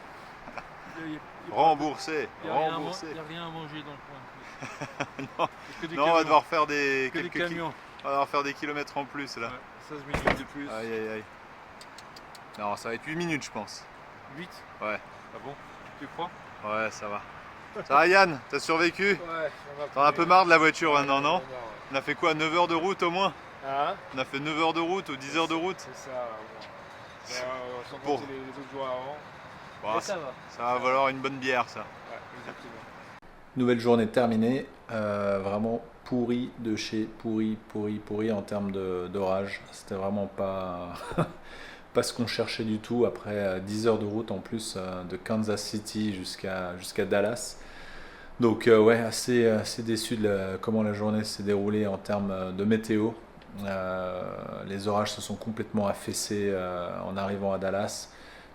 Remboursé. Il n'y a rien à manger dans le coin. Non, on va devoir faire des camions. On va devoir faire des kilomètres en plus là. Ouais, 16 minutes de plus. Aïe aïe aïe. Non, ça va être 8 minutes je pense. 8? Ouais. Ah bon? Tu crois? Ouais, ça va. Ça va Yann? T'as survécu? Ouais. T'en as un peu marre de la voiture maintenant, non? On a fait quoi? 9 heures de route au moins? Hein? On a fait 9 heures de route ou 10 heures de route? C'est ça, sans compter les autres jours avant. Bon, mais ça va. Ça va valoir une bonne bière ça. Ouais, exactement. Nouvelle journée terminée, vraiment pourri de chez pourri en termes d'orage. C'était vraiment pas, pas ce qu'on cherchait du tout après 10 heures de route en plus de Kansas City jusqu'à Dallas. Donc ouais, assez déçu de comment la journée s'est déroulée en termes de météo. Les orages se sont complètement affaissés en arrivant à Dallas.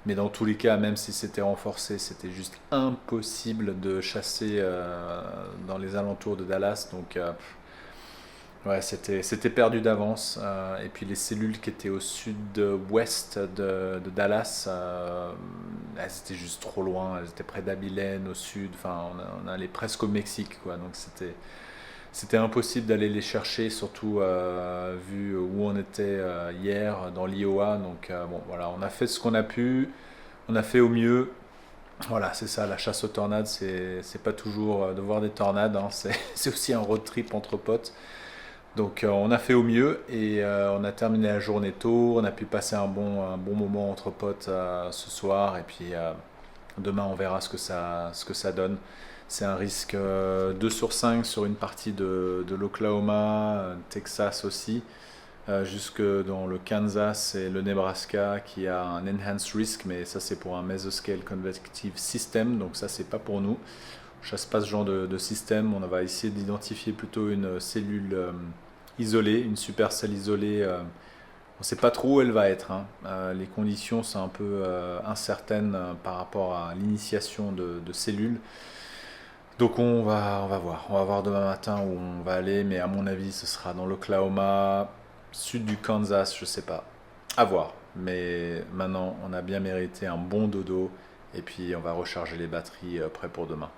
Mais dans tous les cas, même si c'était renforcé, c'était juste impossible de chasser dans les alentours de Dallas. Donc ouais, c'était perdu d'avance. Et puis les cellules qui étaient au sud-ouest de Dallas, elles étaient juste trop loin. Elles étaient près d'Abilene, au sud. Enfin, on allait presque au Mexique, quoi. Donc c'était impossible d'aller les chercher, surtout vu où on était hier dans l'Iowa. Donc bon, voilà, on a fait ce qu'on a pu, on a fait au mieux. Voilà, c'est ça, la chasse aux tornades, c'est pas toujours de voir des tornades, hein, c'est aussi un road trip entre potes. Donc on a fait au mieux et on a terminé la journée tôt, on a pu passer un bon moment entre potes ce soir et puis demain on verra ce que ça donne. C'est un risque 2 sur 5 sur une partie de l'Oklahoma, Texas aussi, jusque dans le Kansas et le Nebraska qui a un enhanced risk, mais ça c'est pour un Mesoscale Convective System, donc ça c'est pas pour nous. chasse pas ce genre de système. On va essayer d'identifier plutôt une cellule isolée, une supercelle isolée. On ne sait pas trop où elle va être. Les conditions sont un peu incertaines par rapport à l'initiation de cellules. Donc on va voir. On va voir demain matin où on va aller, mais à mon avis, ce sera dans l'Oklahoma, sud du Kansas, je sais pas. À voir. Mais maintenant, on a bien mérité un bon dodo et puis on va recharger les batteries prêt pour demain.